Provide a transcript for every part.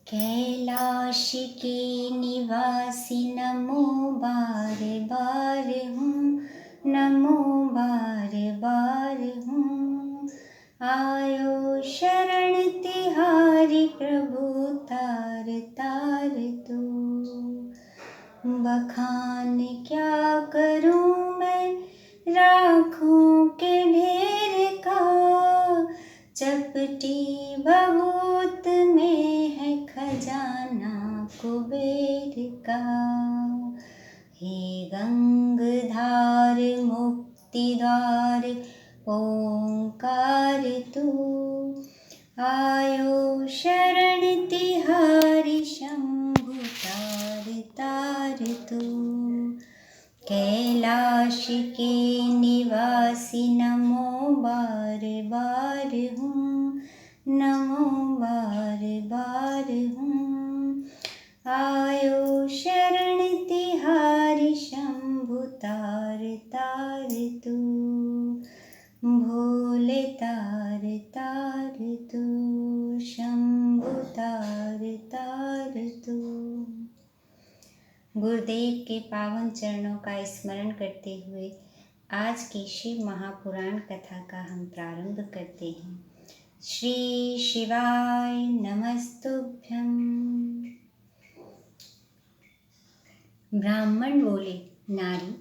कैलाश के निवासी नमो बार बार हूँ, नमो बार बार हूँ। आयो शरण तिहारी प्रभु तार तार तू। बखान क्या करूँ मैं राखों के ढेर का, चपटी बहुत में है खजाना कुबेर का। हे गंगधार मुक्ति द्वार ओंकार तू, आयो शरण तिहारी शंभु तार तार तू। कैलाश के निवासी नमो बार बार हूँ, नमो बार बार हूँ। आयो शरण तिहारी शंभु तार तार तू, भोले तार तार तू, शंभु तार तार तू। गुरुदेव के पावन चरणों का स्मरण करते हुए आज की शिव महापुराण कथा का हम प्रारंभ करते हैं। श्री शिवाय नमस्तुभ्यं। ब्राह्मण बोले, नारी,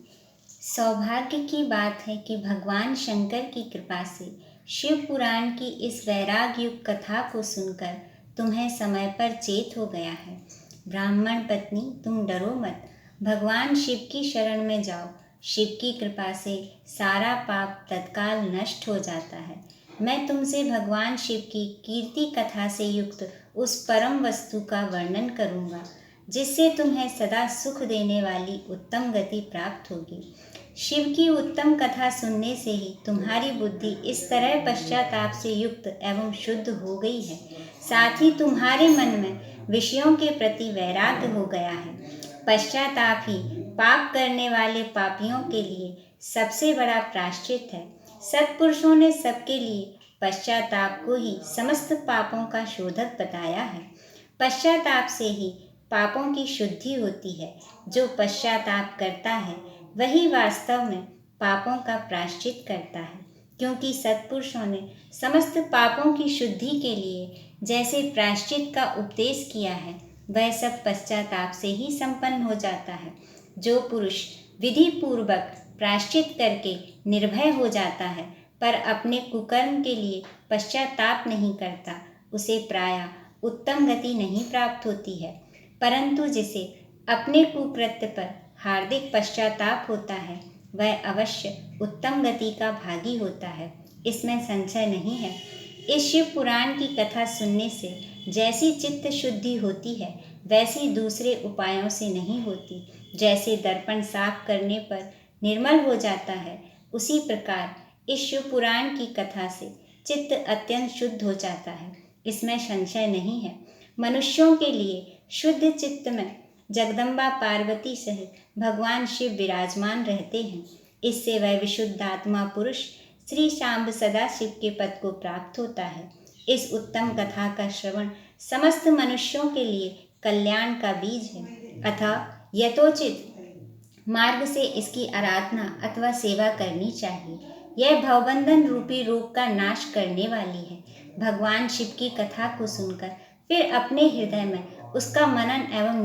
सौभाग्य की बात है कि भगवान शंकर की कृपा से शिव पुराण की इस वैराग युक्त कथा को सुनकर तुम्हें समय पर चेत हो गया है। ब्राह्मण पत्नी, तुम डरो मत, भगवान शिव की शरण में जाओ। शिव की कृपा से सारा पाप तत्काल नष्ट हो जाता है। मैं तुमसे भगवान शिव की कीर्ति कथा से युक्त उस परम वस्तु का वर्णन करूँगा जिससे तुम्हें सदा सुख देने वाली उत्तम गति प्राप्त होगी। शिव की उत्तम कथा सुनने से ही तुम्हारी बुद्धि इस तरह पश्चाताप से युक्त एवं शुद्ध हो गई है, साथ ही तुम्हारे मन में विषयों के प्रति वैराग्य हो गया है। पश्चाताप ही पाप करने वाले पापियों के लिए सबसे बड़ा प्रायश्चित है। सत्पुरुषों ने सबके लिए पश्चाताप को ही समस्त पापों का शोधक बताया है। पश्चाताप से ही पापों की शुद्धि होती है। जो पश्चाताप करता है वही वास्तव में पापों का प्रायश्चित करता है, क्योंकि सत्पुरुषों ने समस्त पापों की शुद्धि के लिए जैसे प्रायश्चित का उपदेश किया है वह सब पश्चाताप से ही संपन्न हो जाता है। जो पुरुष विधि पूर्वक प्रायश्चित करके निर्भय हो जाता है पर अपने कुकर्म के लिए पश्चाताप नहीं करता, उसे प्रायः उत्तम गति नहीं प्राप्त होती है। परंतु जिसे अपने कुकृत्य पर हार्दिक पश्चाताप होता है वह अवश्य उत्तम गति का भागी होता है, इसमें संशय नहीं है। इस शिव पुराण की कथा सुनने से जैसी चित्त शुद्धि होती है वैसी दूसरे उपायों से नहीं होती। जैसे दर्पण साफ करने पर निर्मल हो जाता है, उसी प्रकार इस शिव पुराण की कथा से चित्त अत्यंत शुद्ध हो जाता है, इसमें संशय नहीं है। मनुष्यों के लिए शुद्ध चित्त में जगदम्बा पार्वती सहित भगवान शिव विराजमान रहते हैं। इससे वह विशुद्ध आत्मा पुरुष श्री शांब सदाशिव के पद को प्राप्त होता है। इस उत्तम कथा का श्रवण समस्त मनुष्यों के लिए कल्याण का बीज है, अतः यथोचित मार्ग से इसकी आराधना अथवा सेवा करनी चाहिए। यह भवबंधन रूपी रोग का नाश करने वाली है। भगवान शिव की कथा को सुनकर फिर अपने हृदय में उसका मनन एवं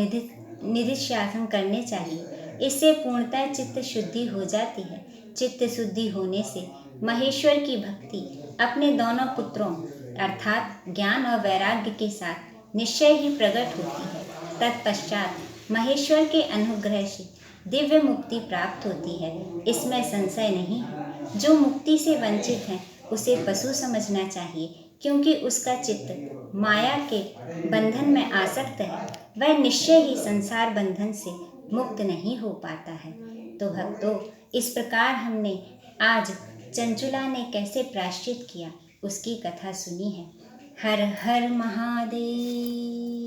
निधिध्यासन करने चाहिए। इससे पूर्णतः चित्त शुद्धि हो जाती है। चित्त शुद्धि होने से महेश्वर की भक्ति अपने दोनों पुत्रों अर्थात ज्ञान और वैराग्य के साथ निश्चय ही प्रकट होती है। तत्पश्चात महेश्वर के अनुग्रह से दिव्य मुक्ति प्राप्त होती है, इसमें संशय नहीं है। जो मुक्ति से वंचित है उसे पशु समझना चाहिए, क्योंकि उसका चित्त माया के बंधन में आसक्त है। वह निश्चय ही संसार बंधन से मुक्त नहीं हो पाता है। तो भक्तों, इस प्रकार हमने आज चंचुला ने कैसे प्रायश्चित किया उसकी कथा सुनी है। हर हर महादेव।